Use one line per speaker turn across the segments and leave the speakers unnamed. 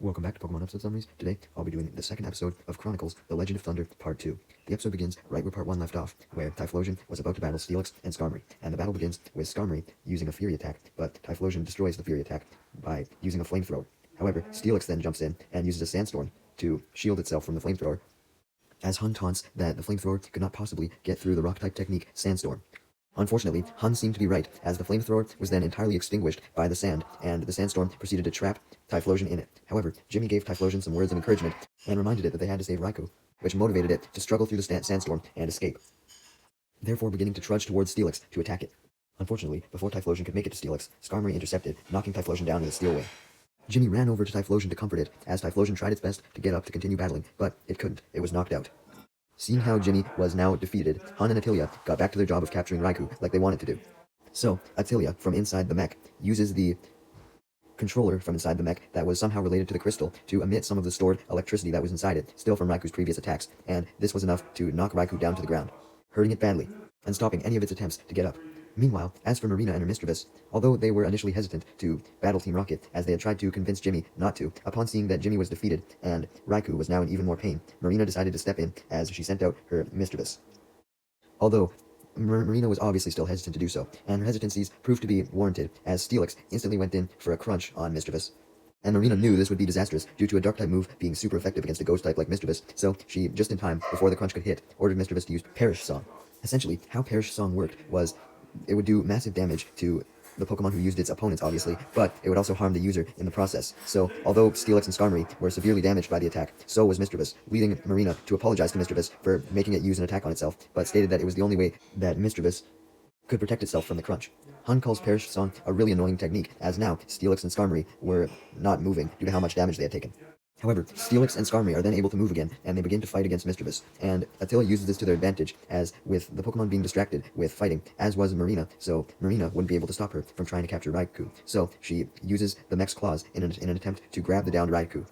Welcome back to Pokemon Episode Summaries. Today, I'll be doing the second episode of Chronicles Legend of Thunder, Part 2. The episode begins right where Part 1 left off, where Typhlosion was about to battle Steelix and Skarmory, and the battle begins with Skarmory using a Fury attack, but Typhlosion destroys the Fury attack by using a Flamethrower. However, Steelix then jumps in and uses a Sandstorm to shield itself from the Flamethrower, as Hun taunts that the Flamethrower could not possibly get through the Rock-type technique Sandstorm. Unfortunately, Hun seemed to be right, as the flamethrower was then entirely extinguished by the sand, and the sandstorm proceeded to trap Typhlosion in it. However, Jimmy gave Typhlosion some words of encouragement, and reminded it that they had to save Raikou, which motivated it to struggle through the sandstorm and escape, therefore beginning to trudge towards Steelix to attack it. Unfortunately, before Typhlosion could make it to Steelix, Skarmory intercepted, knocking Typhlosion down with a Steel Wing. Jimmy ran over to Typhlosion to comfort it, as Typhlosion tried its best to get up to continue battling, but it couldn't. It was knocked out. Seeing how Jimmy was now defeated, Han and Attilia got back to their job of capturing Raikou like they wanted to do. So, Attilia, from inside the mech, uses the controller from inside the mech that was somehow related to the crystal to emit some of the stored electricity that was inside it, still from Raikou's previous attacks, and this was enough to knock Raikou down to the ground, hurting it badly, and stopping any of its attempts to get up. Meanwhile, as for Marina and her Mischievous, although they were initially hesitant to battle Team Rocket, as they had tried to convince Jimmy not to, upon seeing that Jimmy was defeated and Raikou was now in even more pain, Marina decided to step in as she sent out her Mischievous. Although Marina was obviously still hesitant to do so, and her hesitancies proved to be warranted, as Steelix instantly went in for a crunch on Mischievous. And Marina knew this would be disastrous due to a Dark-type move being super effective against a Ghost-type like Mischievous, so she, just in time, before the crunch could hit, ordered Mischievous to use Perish Song. Essentially, how Perish Song worked was it would do massive damage to the Pokemon who used its opponents, obviously, but it would also harm the user in the process. So, although Steelix and Skarmory were severely damaged by the attack, so was Mischievous, leading Marina to apologize to Mischievous for making it use an attack on itself, but stated that it was the only way that Mischievous could protect itself from the crunch. Hun calls Perish Song a really annoying technique, as now Steelix and Skarmory were not moving due to how much damage they had taken. However, Steelix and Skarmory are then able to move again, and they begin to fight against Mischievous, and Attilia uses this to their advantage, as with the Pokemon being distracted with fighting, as was Marina, so Marina wouldn't be able to stop her from trying to capture Raikou, so she uses the Mech's claws in an attempt to grab the downed Raikou.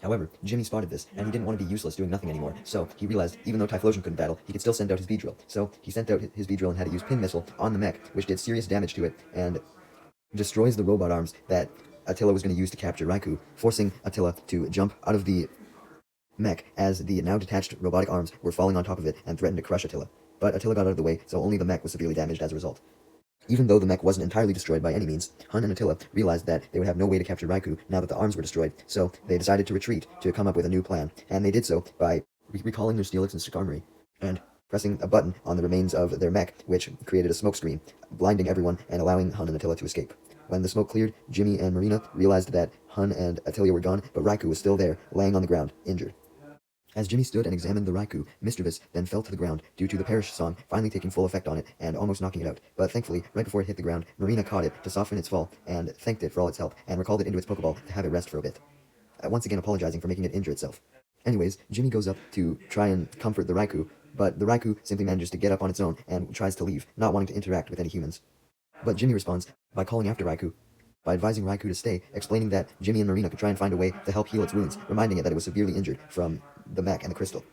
However, Jimmy spotted this, and he didn't want to be useless doing nothing anymore, so he realized even though Typhlosion couldn't battle, he could still send out his Beedrill. So he sent out his Beedrill and had it use Pin Missile on the Mech, which did serious damage to it, and destroys the robot arms that Attila was going to use to capture Raikou, forcing Attila to jump out of the mech as the now detached robotic arms were falling on top of it and threatened to crush Attila. But Attila got out of the way, so only the mech was severely damaged as a result. Even though the mech wasn't entirely destroyed by any means, Hun and Attila realized that they would have no way to capture Raikou now that the arms were destroyed, so they decided to retreat to come up with a new plan, and they did so by recalling their Steelix and Skarmory, and pressing a button on the remains of their mech, which created a smoke screen, blinding everyone and allowing Hun and Attila to escape. When the smoke cleared, Jimmy and Marina realized that Hun and Attilia were gone, but Raikou was still there, laying on the ground, injured. As Jimmy stood and examined the Raikou, Mischievous then fell to the ground due to the Perish Song finally taking full effect on it and almost knocking it out. But thankfully, right before it hit the ground, Marina caught it to soften its fall and thanked it for all its help and recalled it into its Pokeball to have it rest for a bit, once again apologizing for making it injure itself. Anyways, Jimmy goes up to try and comfort the Raikou, but the Raikou simply manages to get up on its own and tries to leave, not wanting to interact with any humans. But Jimmy responds by calling after Raikou, by advising Raikou to stay, explaining that Jimmy and Marina could try and find a way to help heal its wounds, reminding it that it was severely injured from the mech and the crystal.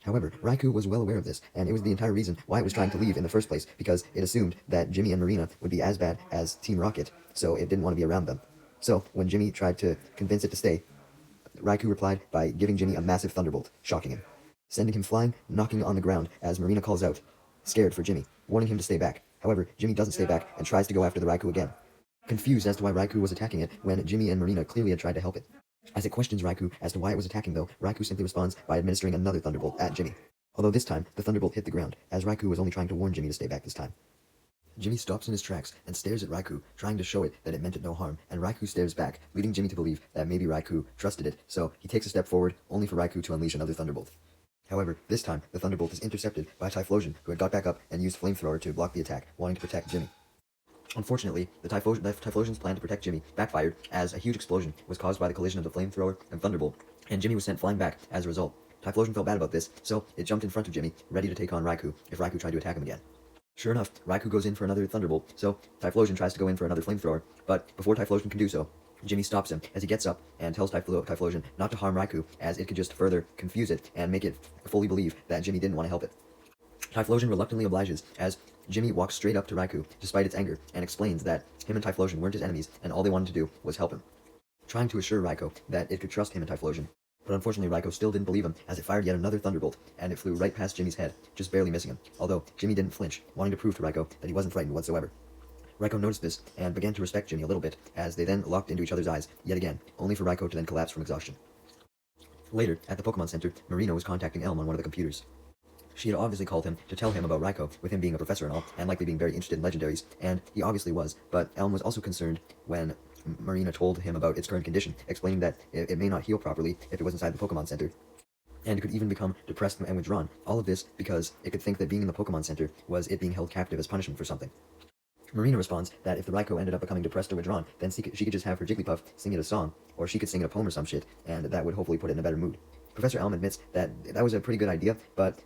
However, Raikou was well aware of this, and it was the entire reason why it was trying to leave in the first place, because it assumed that Jimmy and Marina would be as bad as Team Rocket, so it didn't want to be around them. So, when Jimmy tried to convince it to stay, Raikou replied by giving Jimmy a massive thunderbolt, shocking him, sending him flying, knocking on the ground as Marina calls out, scared for Jimmy, warning him to stay back. However, Jimmy doesn't stay back and tries to go after the Raikou again, confused as to why Raikou was attacking it when Jimmy and Marina clearly had tried to help it. As it questions Raikou as to why it was attacking though, Raikou simply responds by administering another thunderbolt at Jimmy. Although this time, the thunderbolt hit the ground, as Raikou was only trying to warn Jimmy to stay back this time. Jimmy stops in his tracks and stares at Raikou, trying to show it that it meant it no harm, and Raikou stares back, leading Jimmy to believe that maybe Raikou trusted it, so he takes a step forward, only for Raikou to unleash another thunderbolt. However, this time, the thunderbolt is intercepted by Typhlosion, who had got back up and used Flamethrower to block the attack, wanting to protect Jimmy. Unfortunately, the Typhlosion's plan to protect Jimmy backfired, as a huge explosion was caused by the collision of the Flamethrower and Thunderbolt, and Jimmy was sent flying back as a result. Typhlosion felt bad about this, so it jumped in front of Jimmy, ready to take on Raikou if Raikou tried to attack him again. Sure enough, Raikou goes in for another Thunderbolt, so Typhlosion tries to go in for another Flamethrower, but before Typhlosion can do so, Jimmy stops him as he gets up and tells Typhlosion not to harm Raikou, as it could just further confuse it and make it fully believe that Jimmy didn't want to help it. Typhlosion reluctantly obliges, as Jimmy walks straight up to Raikou, despite its anger, and explains that him and Typhlosion weren't his enemies, and all they wanted to do was help him. trying to assure Raikou that it could trust him in Typhlosion. But unfortunately, Raikou still didn't believe him, as it fired yet another thunderbolt, and it flew right past Jimmy's head, just barely missing him, although Jimmy didn't flinch, wanting to prove to Raikou that he wasn't frightened whatsoever. Raikou noticed this, and began to respect Jimmy a little bit, as they then locked into each other's eyes, yet again, only for Raikou to then collapse from exhaustion. Later, at the Pokemon Center, Marina was contacting Elm on one of the computers. She had obviously called him to tell him about Raikou, with him being a professor and all, and likely being very interested in legendaries, and he obviously was, but Elm was also concerned when Marina told him about its current condition, explaining that it may not heal properly if it was inside the Pokemon Center, and it could even become depressed and withdrawn. All of this because it could think that being in the Pokemon Center was it being held captive as punishment for something. Marina responds that if the Raikou ended up becoming depressed or withdrawn, then she could just have her Jigglypuff sing it a song, or she could sing it a poem or some shit, and that would hopefully put it in a better mood. Professor Elm admits that that was a pretty good idea, but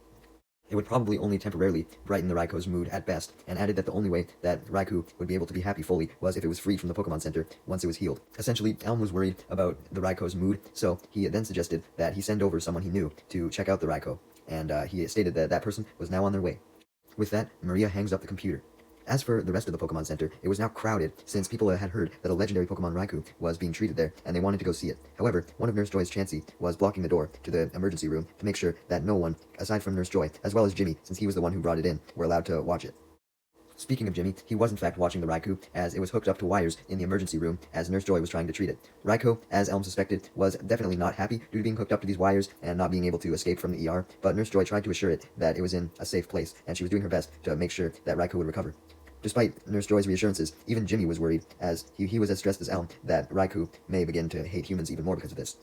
it would probably only temporarily brighten the Raikou's mood at best, and added that the only way that Raikou would be able to be happy fully was if it was freed from the Pokemon Center once it was healed. Essentially, Elm was worried about the Raikou's mood, so he then suggested that he send over someone he knew to check out the Raikou, and he stated that that person was now on their way. With that, Maria hangs up the computer. As for the rest of the Pokemon Center, it was now crowded, since people had heard that a legendary Pokemon Raikou was being treated there, and they wanted to go see it. However, one of Nurse Joy's Chansey was blocking the door to the emergency room to make sure that no one, aside from Nurse Joy, as well as Jimmy, since he was the one who brought it in, were allowed to watch it. Speaking of Jimmy, he was in fact watching the Raikou, as it was hooked up to wires in the emergency room as Nurse Joy was trying to treat it. Raikou, as Elm suspected, was definitely not happy due to being hooked up to these wires and not being able to escape from the ER, but Nurse Joy tried to assure it that it was in a safe place, and she was doing her best to make sure that Raikou would recover. Despite Nurse Joy's reassurances, even Jimmy was worried, as he was as stressed as Elm that Raikou may begin to hate humans even more because of this,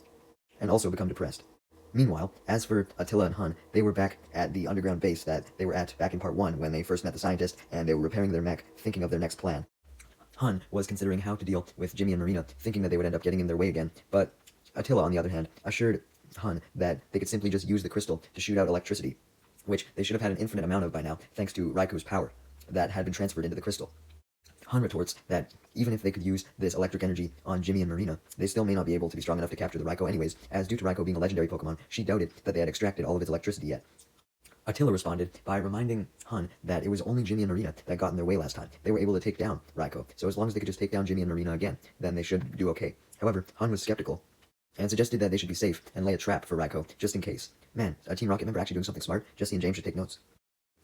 and also become depressed. Meanwhile, as for Attila and Hun, they were back at the underground base that they were at back in Part 1 when they first met the scientist, and they were repairing their mech, thinking of their next plan. Hun was considering how to deal with Jimmy and Marina, thinking that they would end up getting in their way again, but Attila, on the other hand, assured Hun that they could simply just use the crystal to shoot out electricity, which they should have had an infinite amount of by now, thanks to Raikou's power that had been transferred into the crystal. Han retorts that even if they could use this electric energy on Jimmy and Marina, they still may not be able to be strong enough to capture the Raikou anyways, as due to Raikou being a legendary Pokemon, she doubted that they had extracted all of its electricity yet. Attila responded by reminding Hun that it was only Jimmy and Marina that got in their way last time. They were able to take down Raikou, so as long as they could just take down Jimmy and Marina again, then they should do okay. However, Han was skeptical, and suggested that they should be safe and lay a trap for Raikou, just in case. Man, a Team Rocket member actually doing something smart. Jesse and James should take notes.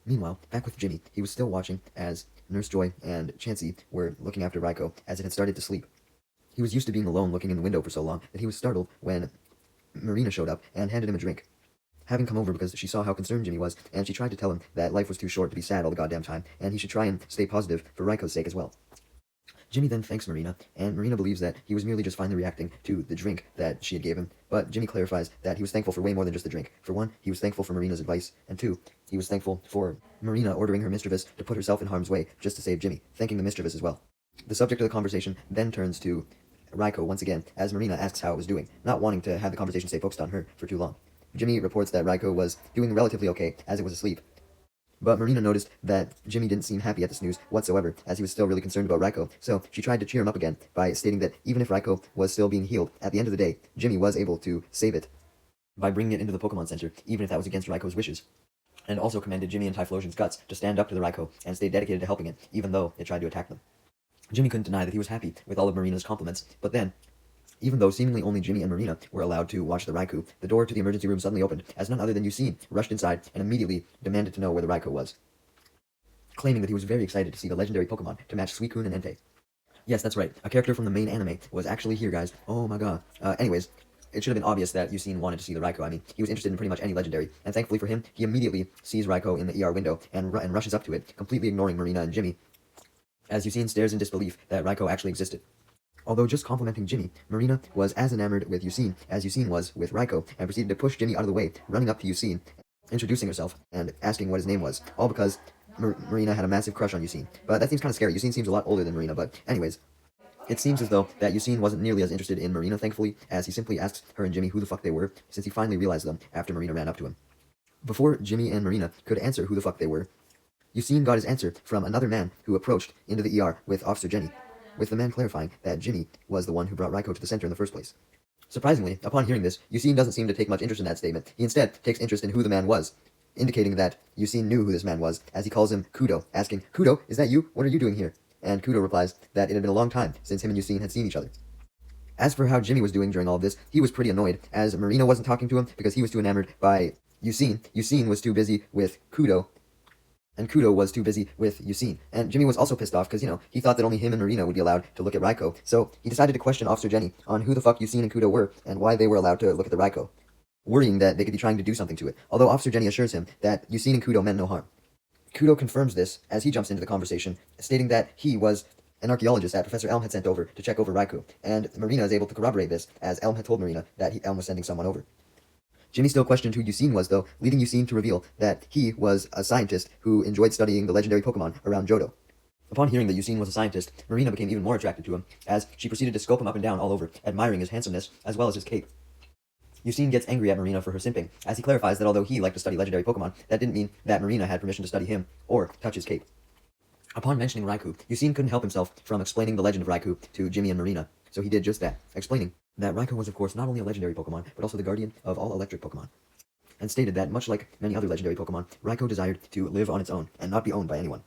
Meanwhile, back with Jimmy, he was still watching as Nurse Joy and Chansey were looking after Raikou as it had started to sleep. He was used to being alone looking in the window for so long that he was startled when Marina showed up and handed him a drink. Having come over because she saw how concerned Jimmy was, and she tried to tell him that life was too short to be sad all the goddamn time, and he should try and stay positive for Raikou's sake as well. Jimmy then thanks Marina, and Marina believes that he was merely just finally reacting to the drink that she had gave him, but Jimmy clarifies that he was thankful for way more than just the drink. For one, he was thankful for Marina's advice, and two, he was thankful for Marina ordering her mischievous to put herself in harm's way just to save Jimmy, thanking the mischievous as well. The subject of the conversation then turns to Raikou once again, as Marina asks how it was doing, not wanting to have the conversation stay focused on her for too long. Jimmy reports that Raikou was doing relatively okay, as it was asleep. But Marina noticed that Jimmy didn't seem happy at this news whatsoever, as he was still really concerned about Raikou, so she tried to cheer him up again by stating that even if Raikou was still being healed, at the end of the day, Jimmy was able to save it by bringing it into the Pokemon Center, even if that was against Raikou's wishes. And also commended Jimmy and Typhlosion's guts to stand up to the Raikou and stay dedicated to helping it, even though it tried to attack them. Jimmy couldn't deny that he was happy with all of Marina's compliments, but then, even though seemingly only Jimmy and Marina were allowed to watch the Raikou, the door to the emergency room suddenly opened, as none other than Yusin rushed inside and immediately demanded to know where the Raikou was, claiming that he was very excited to see the legendary Pokemon to match Suicune and Entei. Yes, that's right, a character from the main anime was actually here, guys. Oh my god. Anyways, it should have been obvious that Yusin wanted to see the Raikou. I mean, he was interested in pretty much any legendary, and thankfully for him, he immediately sees Raikou in the ER window and rushes up to it, completely ignoring Marina and Jimmy, as Yusin stares in disbelief that Raikou actually existed. Although just complimenting Jimmy, Marina was as enamored with Yusin as Yusin was with Raikou, and proceeded to push Jimmy out of the way, running up to Yusin, introducing herself, and asking what his name was, all because Marina had a massive crush on Yusin. But that seems kind of scary. Yusin seems a lot older than Marina, but anyways. It seems as though that Yusin wasn't nearly as interested in Marina, thankfully, as he simply asks her and Jimmy who the fuck they were, since he finally realized them after Marina ran up to him. Before Jimmy and Marina could answer who the fuck they were, Yusin got his answer from another man who approached into the ER with Officer Jenny, with the man clarifying that Jimmy was the one who brought Raikou to the center in the first place. Surprisingly, upon hearing this, Yusin doesn't seem to take much interest in that statement. He instead takes interest in who the man was, indicating that Yusin knew who this man was, as he calls him Kudo, asking, "Kudo, is that you? What are you doing here?" And Kudo replies that it had been a long time since him and Yusin had seen each other. As for how Jimmy was doing during all this, he was pretty annoyed, as Marina wasn't talking to him because he was too enamored by Yusin. Yusin was too busy with Kudo, and Kudo was too busy with Yusin. And Jimmy was also pissed off because, he thought that only him and Marina would be allowed to look at Raiko. So he decided to question Officer Jenny on who the fuck Yusin and Kudo were and why they were allowed to look at the Raiko, worrying that they could be trying to do something to it, although Officer Jenny assures him that Yusin and Kudo meant no harm. Kudo confirms this as he jumps into the conversation, stating that he was an archaeologist that Professor Elm had sent over to check over Raikou, and Marina is able to corroborate this, as Elm had told Marina that Elm was sending someone over. Jimmy still questioned who Yusin was, though, leading Yusin to reveal that he was a scientist who enjoyed studying the legendary Pokémon around Johto. Upon hearing that Yusin was a scientist, Marina became even more attracted to him, as she proceeded to scope him up and down all over, admiring his handsomeness as well as his cape. Yusin gets angry at Marina for her simping, as he clarifies that although he liked to study legendary Pokémon, that didn't mean that Marina had permission to study him or touch his cape. Upon mentioning Raikou, Yusin couldn't help himself from explaining the legend of Raikou to Jimmy and Marina, so he did just that, explaining that Raikou was of course not only a legendary Pokémon, but also the guardian of all electric Pokémon, and stated that much like many other legendary Pokémon, Raikou desired to live on its own and not be owned by anyone,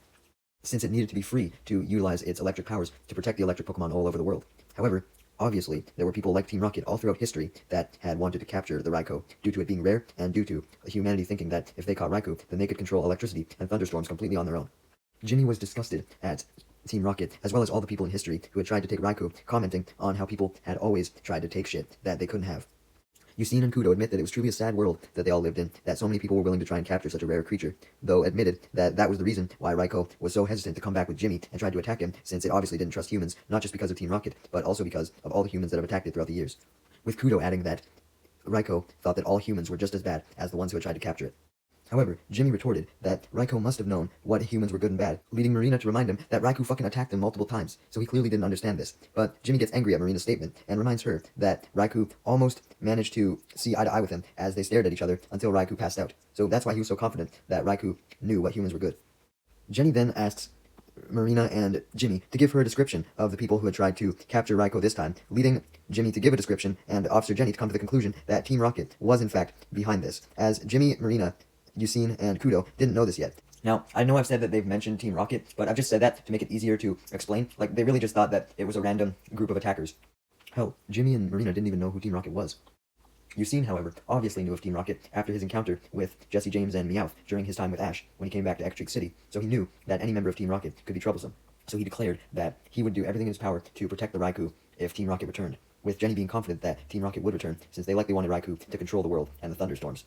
since it needed to be free to utilize its electric powers to protect the electric Pokémon all over the world. However, obviously, there were people like Team Rocket all throughout history that had wanted to capture the Raikou due to it being rare and due to humanity thinking that if they caught Raikou, then they could control electricity and thunderstorms completely on their own. Jimmy was disgusted at Team Rocket, as well as all the people in history who had tried to take Raikou, commenting on how people had always tried to take shit that they couldn't have. Yusin and Kudo admit that it was truly a sad world that they all lived in, that so many people were willing to try and capture such a rare creature, though admitted that that was the reason why Raikou was so hesitant to come back with Jimmy and tried to attack him, since it obviously didn't trust humans, not just because of Team Rocket, but also because of all the humans that have attacked it throughout the years. With Kudo adding that Raikou thought that all humans were just as bad as the ones who had tried to capture it. However, Jimmy retorted that Raikou must have known what humans were good and bad, leading Marina to remind him that Raikou fucking attacked him multiple times, so he clearly didn't understand this. But Jimmy gets angry at Marina's statement, and reminds her that Raikou almost managed to see eye to eye with him as they stared at each other until Raikou passed out. So that's why he was so confident that Raikou knew what humans were good. Jenny then asks Marina and Jimmy to give her a description of the people who had tried to capture Raikou this time, leading Jimmy to give a description and Officer Jenny to come to the conclusion that Team Rocket was in fact behind this, as Jimmy, Marina, Yusin, and Kudo didn't know this yet. Now, I know I've said that they've mentioned Team Rocket, but I've just said that to make it easier to explain. Like, they really just thought that it was a random group of attackers. Hell, Jimmy and Marina didn't even know who Team Rocket was. Yusin, however, obviously knew of Team Rocket after his encounter with Jesse James and Meowth during his time with Ash when he came back to Ectric City, so he knew that any member of Team Rocket could be troublesome. So he declared that he would do everything in his power to protect the Raikou if Team Rocket returned, with Jenny being confident that Team Rocket would return, since they likely wanted Raikou to control the world and the thunderstorms.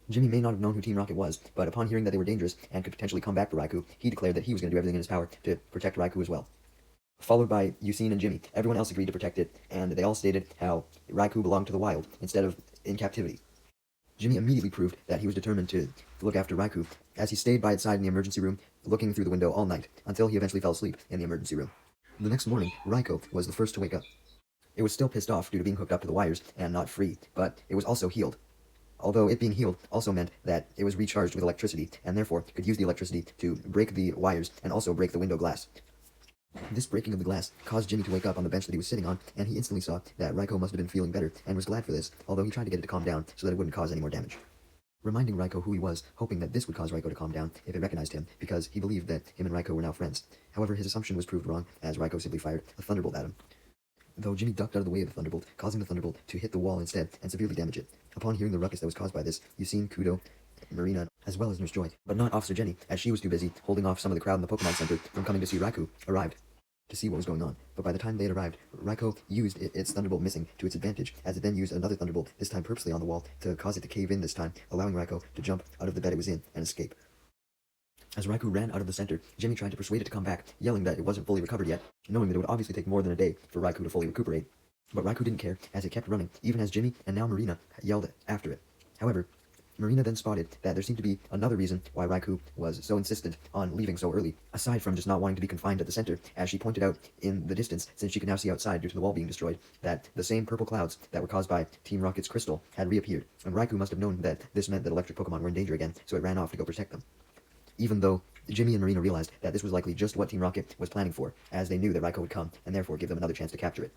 Jimmy may not have known who Team Rocket was, but upon hearing that they were dangerous and could potentially come back for Raikou, he declared that he was going to do everything in his power to protect Raikou as well. Followed by Yusin and Jimmy, everyone else agreed to protect it, and they all stated how Raikou belonged to the wild instead of in captivity. Jimmy immediately proved that he was determined to look after Raikou, as he stayed by its side in the emergency room, looking through the window all night, until he eventually fell asleep in the emergency room. The next morning, Raikou was the first to wake up. It was still pissed off due to being hooked up to the wires and not free, but it was also healed. Although it being healed also meant that it was recharged with electricity, and therefore could use the electricity to break the wires and also break the window glass. This breaking of the glass caused Jimmy to wake up on the bench that he was sitting on, and he instantly saw that Raikou must have been feeling better, and was glad for this, although he tried to get it to calm down so that it wouldn't cause any more damage. Reminding Raikou who he was, hoping that this would cause Raikou to calm down if it recognized him, because he believed that him and Raikou were now friends. However, his assumption was proved wrong, as Raikou simply fired a thunderbolt at him, though Jimmy ducked out of the way of the thunderbolt, causing the thunderbolt to hit the wall instead and severely damage it. Upon hearing the ruckus that was caused by this, Yusin, Kudo, Marina, as well as Nurse Joy, but not Officer Jenny, as she was too busy holding off some of the crowd in the Pokemon Center from coming to see Raikou, arrived to see what was going on. But by the time they had arrived, Raikou used its thunderbolt missing to its advantage, as it then used another thunderbolt, this time purposely on the wall, to cause it to cave in this time, allowing Raikou to jump out of the bed it was in and escape. As Raikou ran out of the center, Jimmy tried to persuade it to come back, yelling that it wasn't fully recovered yet, knowing that it would obviously take more than a day for Raikou to fully recuperate. But Raikou didn't care, as it kept running, even as Jimmy and now Marina yelled after it. However, Marina then spotted that there seemed to be another reason why Raikou was so insistent on leaving so early, aside from just not wanting to be confined at the center, as she pointed out in the distance, since she could now see outside due to the wall being destroyed, that the same purple clouds that were caused by Team Rocket's crystal had reappeared, and Raikou must have known that this meant that electric Pokemon were in danger again, so it ran off to go protect them. Even though Jimmy and Marina realized that this was likely just what Team Rocket was planning for, as they knew that Raikou would come, and therefore give them another chance to capture it.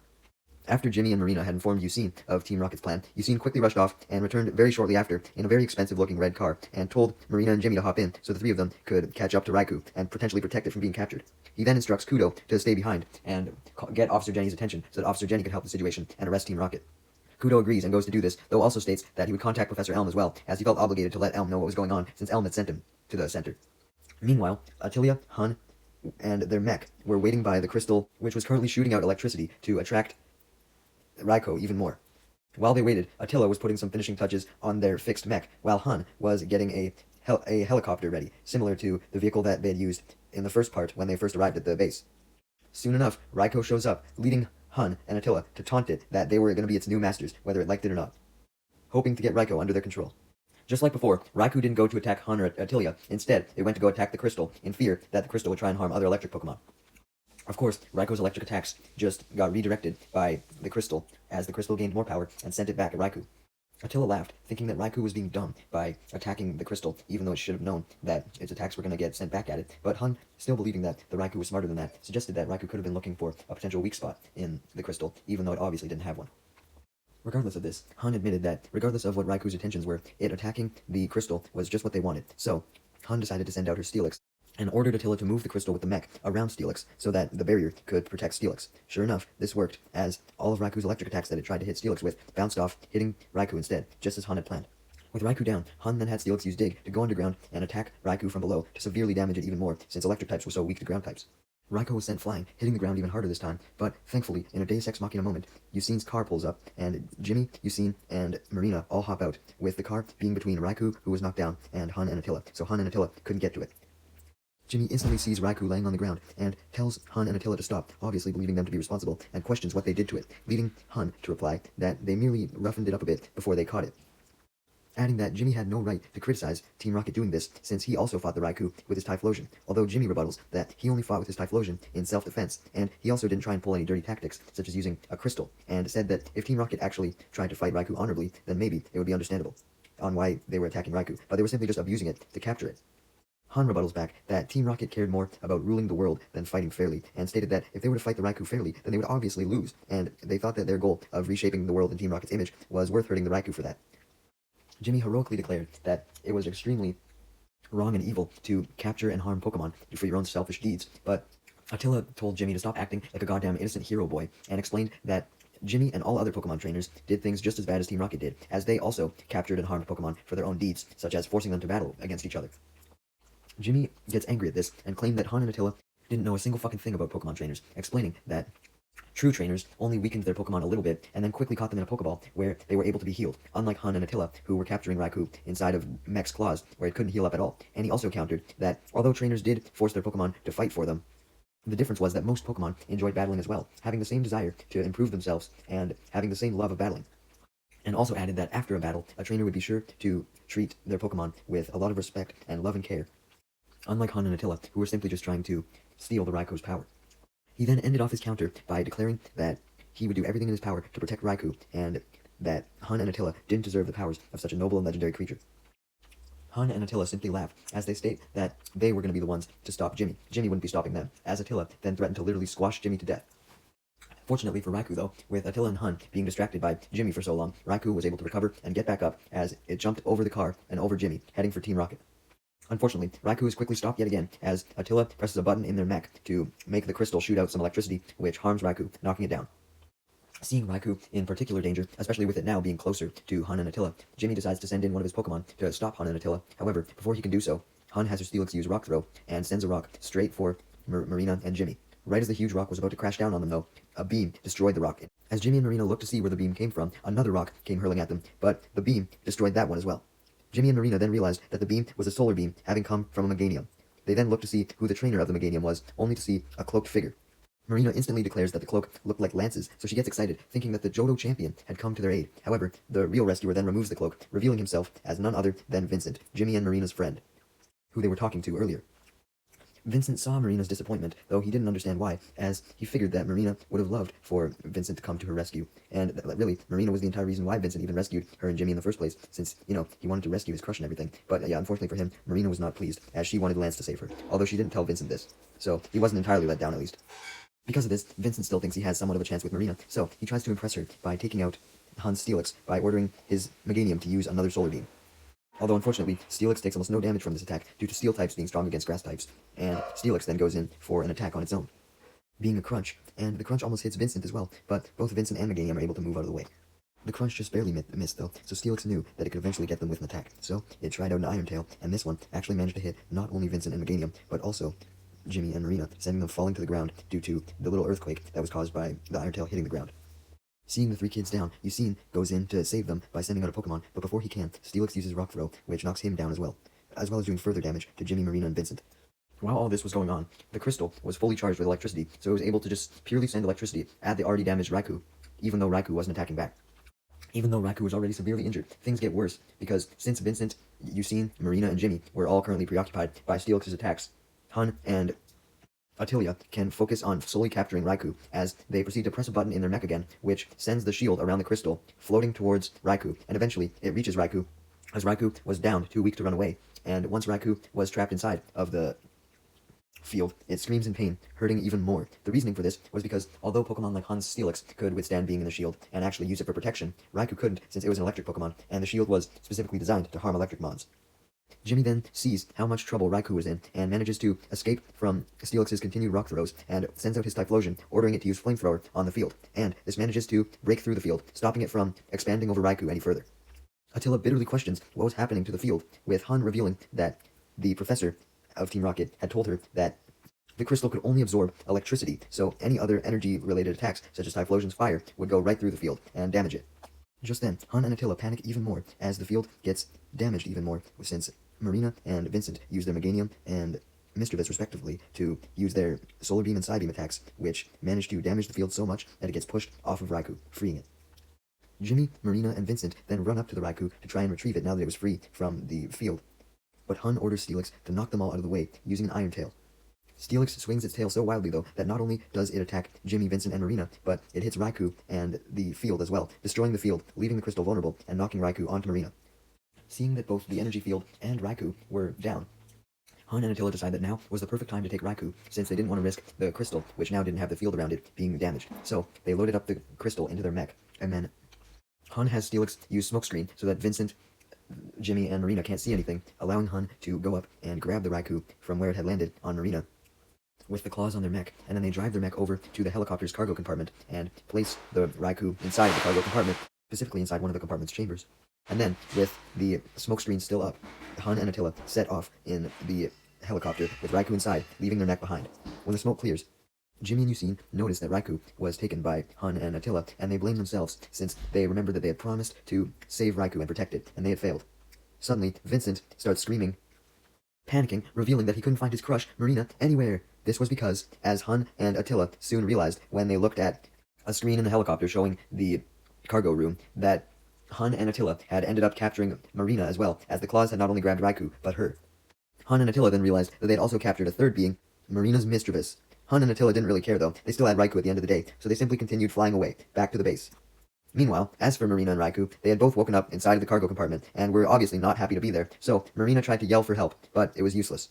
After Jimmy and Marina had informed Yusin of Team Rocket's plan, Yusin quickly rushed off and returned very shortly after in a very expensive-looking red car and told Marina and Jimmy to hop in so the three of them could catch up to Raikou and potentially protect it from being captured. He then instructs Kudo to stay behind and get Officer Jenny's attention so that Officer Jenny could help the situation and arrest Team Rocket. Kudo agrees and goes to do this, though also states that he would contact Professor Elm as well, as he felt obligated to let Elm know what was going on since Elm had sent him to the center. Meanwhile, Attilia, Hun, and their mech were waiting by the crystal, which was currently shooting out electricity to attract Raikou even more. While they waited, Attila was putting some finishing touches on their fixed mech, while Hun was getting a helicopter ready, similar to the vehicle that they had used in the first part when they first arrived at the base. Soon enough, Raikou shows up, leading Hun and Attila to taunt it that they were going to be its new masters, whether it liked it or not, hoping to get Raikou under their control. Just like before, Raikou didn't go to attack Hun or Attilia. Instead, it went to go attack the crystal, in fear that the crystal would try and harm other electric Pokemon. Of course, Raikou's electric attacks just got redirected by the crystal, as the crystal gained more power and sent it back at Raikou. Attila laughed, thinking that Raikou was being dumb by attacking the crystal, even though it should have known that its attacks were going to get sent back at it. But Hun, still believing that the Raikou was smarter than that, suggested that Raikou could have been looking for a potential weak spot in the crystal, even though it obviously didn't have one. Regardless of this, Hun admitted that, regardless of what Raikou's intentions were, it attacking the crystal was just what they wanted. So, Hun decided to send out her Steelix, and ordered Attila to move the crystal with the mech around Steelix so that the barrier could protect Steelix. Sure enough, this worked, as all of Raikou's electric attacks that it tried to hit Steelix with bounced off, hitting Raikou instead, just as Hun had planned. With Raikou down, Hun then had Steelix use Dig to go underground and attack Raikou from below to severely damage it even more, since electric types were so weak to ground types. Raikou was sent flying, hitting the ground even harder this time, but thankfully, in a Deus Ex Machina moment, Yusin's car pulls up, and Jimmy, Yusin, and Marina all hop out, with the car being between Raikou, who was knocked down, and Hun and Attila, so Hun and Attila couldn't get to it. Jimmy instantly sees Raikou laying on the ground and tells Hun and Attila to stop, obviously believing them to be responsible, and questions what they did to it, leading Hun to reply that they merely roughened it up a bit before they caught it. Adding that Jimmy had no right to criticize Team Rocket doing this, since he also fought the Raikou with his Typhlosion, although Jimmy rebuttals that he only fought with his Typhlosion in self-defense, and he also didn't try and pull any dirty tactics, such as using a crystal, and said that if Team Rocket actually tried to fight Raikou honorably, then maybe it would be understandable on why they were attacking Raikou, but they were simply just abusing it to capture it. Han rebuttals back that Team Rocket cared more about ruling the world than fighting fairly, and stated that if they were to fight the Raikou fairly, then they would obviously lose, and they thought that their goal of reshaping the world in Team Rocket's image was worth hurting the Raikou for that. Jimmy heroically declared that it was extremely wrong and evil to capture and harm Pokemon for your own selfish deeds, but Attila told Jimmy to stop acting like a goddamn innocent hero boy, and explained that Jimmy and all other Pokemon trainers did things just as bad as Team Rocket did, as they also captured and harmed Pokemon for their own deeds, such as forcing them to battle against each other. Jimmy gets angry at this and claimed that Han and Attila didn't know a single fucking thing about Pokemon trainers, explaining that true trainers only weakened their Pokemon a little bit and then quickly caught them in a Pokeball where they were able to be healed, unlike Han and Attila, who were capturing Raikou inside of Mech's claws where it couldn't heal up at all. And he also countered that although trainers did force their Pokemon to fight for them, the difference was that most Pokemon enjoyed battling as well, having the same desire to improve themselves and having the same love of battling. And also added that after a battle, a trainer would be sure to treat their Pokemon with a lot of respect and love and care, unlike Han and Attila, who were simply just trying to steal the Raikou's power. He then ended off his counter by declaring that he would do everything in his power to protect Raikou, and that Han and Attila didn't deserve the powers of such a noble and legendary creature. Han and Attila simply laugh, as they state that they were going to be the ones to stop Jimmy. Jimmy wouldn't be stopping them, as Attila then threatened to literally squash Jimmy to death. Fortunately for Raikou, though, with Attila and Hun being distracted by Jimmy for so long, Raikou was able to recover and get back up as it jumped over the car and over Jimmy, heading for Team Rocket. Unfortunately, Raikou is quickly stopped yet again, as Attila presses a button in their mech to make the crystal shoot out some electricity, which harms Raikou, knocking it down. Seeing Raikou in particular danger, especially with it now being closer to Hun and Attila, Jimmy decides to send in one of his Pokemon to stop Hun and Attila. However, before he can do so, Hun has her Steelix use Rock Throw, and sends a rock straight for Marina and Jimmy. Right as the huge rock was about to crash down on them, though, a beam destroyed the rock. As Jimmy and Marina looked to see where the beam came from, another rock came hurling at them, but the beam destroyed that one as well. Jimmy and Marina then realized that the beam was a solar beam, having come from a Meganium. They then looked to see who the trainer of the Meganium was, only to see a cloaked figure. Marina instantly declares that the cloak looked like lances, so she gets excited, thinking that the Johto champion had come to their aid. However, the real rescuer then removes the cloak, revealing himself as none other than Vincent, Jimmy and Marina's friend, who they were talking to earlier. Vincent saw Marina's disappointment, though he didn't understand why, as he figured that Marina would have loved for Vincent to come to her rescue. And really, Marina was the entire reason why Vincent even rescued her and Jimmy in the first place, since, he wanted to rescue his crush and everything. But yeah, unfortunately for him, Marina was not pleased, as she wanted Lance to save her, although she didn't tell Vincent this. So he wasn't entirely let down, at least. Because of this, Vincent still thinks he has somewhat of a chance with Marina, so he tries to impress her by taking out Hun's Steelix by ordering his Meganium to use another Solar Beam. Although unfortunately, Steelix takes almost no damage from this attack due to Steel types being strong against Grass types, and Steelix then goes in for an attack on its own, being a crunch, and the crunch almost hits Vincent as well, but both Vincent and Meganium are able to move out of the way. The crunch just barely missed though, so Steelix knew that it could eventually get them with an attack, so it tried out an Iron Tail, and this one actually managed to hit not only Vincent and Meganium, but also Jimmy and Marina, sending them falling to the ground due to the little earthquake that was caused by the Iron Tail hitting the ground. Seeing the three kids down, Yusin goes in to save them by sending out a Pokemon, but before he can, Steelix uses Rock Throw, which knocks him down as well as doing further damage to Jimmy, Marina, and Vincent. While all this was going on, the crystal was fully charged with electricity, so it was able to just purely send electricity at the already damaged Raikou, even though Raikou wasn't attacking back. Even though Raikou was already severely injured, things get worse, because since Vincent, Yusin, Marina, and Jimmy were all currently preoccupied by Steelix's attacks, Hun and Attilia can focus on solely capturing Raikou as they proceed to press a button in their mech again, which sends the shield around the crystal, floating towards Raikou, and eventually it reaches Raikou, as Raikou was downed, too weak to run away, and once Raikou was trapped inside of the field, it screams in pain, hurting even more. The reasoning for this was because although Pokemon like Hun's Steelix could withstand being in the shield and actually use it for protection, Raikou couldn't since it was an electric Pokemon, and the shield was specifically designed to harm electric mons. Jimmy then sees how much trouble Raikou was in, and manages to escape from Steelix's continued rock throws, and sends out his Typhlosion, ordering it to use Flamethrower on the field, and this manages to break through the field, stopping it from expanding over Raikou any further. Attila bitterly questions what was happening to the field, with Hun revealing that the professor of Team Rocket had told her that the crystal could only absorb electricity, so any other energy-related attacks, such as Typhlosion's fire, would go right through the field and damage it. Just then, Hun and Attila panic even more, as the field gets damaged even more, since Marina and Vincent use their Meganium and Mischievous respectively to use their Solar Beam and Psybeam attacks, which manage to damage the field so much that it gets pushed off of Raikou, freeing it. Jimmy, Marina, and Vincent then run up to the Raikou to try and retrieve it now that it was free from the field, but Hun orders Steelix to knock them all out of the way using an Iron Tail. Steelix swings its tail so wildly, though, that not only does it attack Jimmy, Vincent, and Marina, but it hits Raikou and the field as well, destroying the field, leaving the crystal vulnerable, and knocking Raikou onto Marina. Seeing that both the energy field and Raikou were down, Hun and Attila decide that now was the perfect time to take Raikou, since they didn't want to risk the crystal, which now didn't have the field around it, being damaged. So, they loaded up the crystal into their mech, and then Hun has Steelix use Smokescreen so that Vincent, Jimmy, and Marina can't see anything, allowing Hun to go up and grab the Raikou from where it had landed on Marina with the claws on their mech, and then they drive their mech over to the helicopter's cargo compartment and place the Raikou inside the cargo compartment, specifically inside one of the compartment's chambers. And then, with the smoke screen still up, Hun and Attila set off in the helicopter with Raikou inside, leaving their mech behind. When the smoke clears, Jimmy and Yusin notice that Raikou was taken by Hun and Attila, and they blame themselves since they remembered that they had promised to save Raikou and protect it, and they had failed. Suddenly, Vincent starts screaming, panicking, revealing that he couldn't find his crush, Marina, anywhere. This was because, as Hun and Attila soon realized when they looked at a screen in the helicopter showing the cargo room, that Hun and Attila had ended up capturing Marina as well, as the claws had not only grabbed Raikou, but her. Hun and Attila then realized that they had also captured a third being, Marina's Mischievous. Hun and Attila didn't really care though, they still had Raikou at the end of the day, so they simply continued flying away, back to the base. Meanwhile, as for Marina and Raikou, they had both woken up inside of the cargo compartment, and were obviously not happy to be there, so Marina tried to yell for help, but it was useless.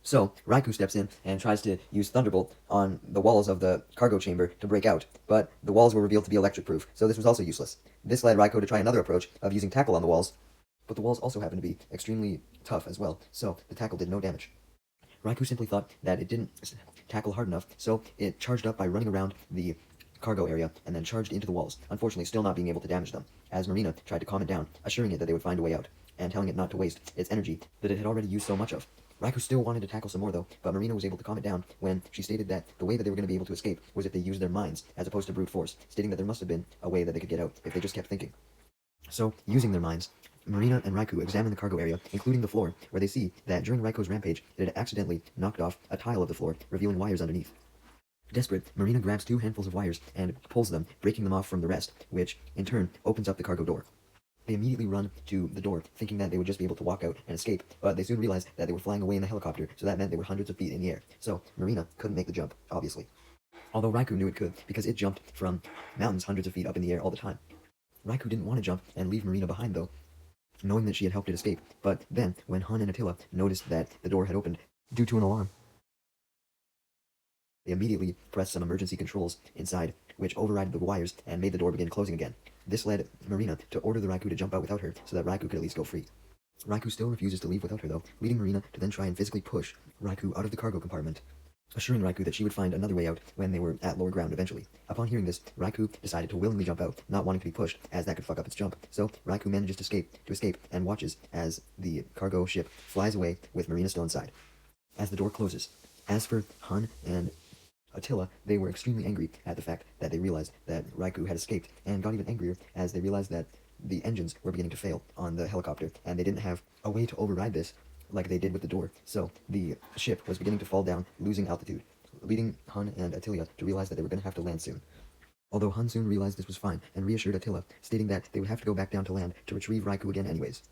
So, Raikou steps in and tries to use Thunderbolt on the walls of the cargo chamber to break out, but the walls were revealed to be electric-proof, so this was also useless. This led Raikou to try another approach of using Tackle on the walls, but the walls also happened to be extremely tough as well, so the tackle did no damage. Raikou simply thought that it didn't tackle hard enough, so it charged up by running around the cargo area and then charged into the walls, unfortunately still not being able to damage them, as Marina tried to calm it down, assuring it that they would find a way out, and telling it not to waste its energy that it had already used so much of. Raikou still wanted to tackle some more though, but Marina was able to calm it down when she stated that the way that they were going to be able to escape was if they used their minds, as opposed to brute force, stating that there must have been a way that they could get out if they just kept thinking. So, using their minds, Marina and Raikou examine the cargo area, including the floor, where they see that during Raikou's rampage, it had accidentally knocked off a tile of the floor, revealing wires underneath. Desperate, Marina grabs 2 handfuls of wires and pulls them, breaking them off from the rest, which, in turn, opens up the cargo door. They immediately run to the door, thinking that they would just be able to walk out and escape, but they soon realized that they were flying away in the helicopter, so that meant they were hundreds of feet in the air. So, Marina couldn't make the jump, obviously. Although Raikou knew it could, because it jumped from mountains hundreds of feet up in the air all the time. Raikou didn't want to jump and leave Marina behind though, knowing that she had helped it escape, but then, when Hun and Attila noticed that the door had opened due to an alarm, They immediately pressed some emergency controls inside, which override the wires and made the door begin closing again. This led Marina to order the Raikou to jump out without her, so that Raikou could at least go free. Raikou still refuses to leave without her though, leading Marina to then try and physically push Raikou out of the cargo compartment, assuring Raikou that she would find another way out when they were at lower ground eventually. Upon hearing this, Raikou decided to willingly jump out, not wanting to be pushed, as that could fuck up its jump. So Raikou manages to escape and watches as the cargo ship flies away with Marina still inside. As the door closes. As for Han and Attila, they were extremely angry at the fact that they realized that Raikou had escaped, and got even angrier as they realized that the engines were beginning to fail on the helicopter, and they didn't have a way to override this like they did with the door. So the ship was beginning to fall down, losing altitude, leading Han and Attila to realize that they were going to have to land soon. Although Han soon realized this was fine and reassured Attila, stating that they would have to go back down to land to retrieve Raikou again anyways.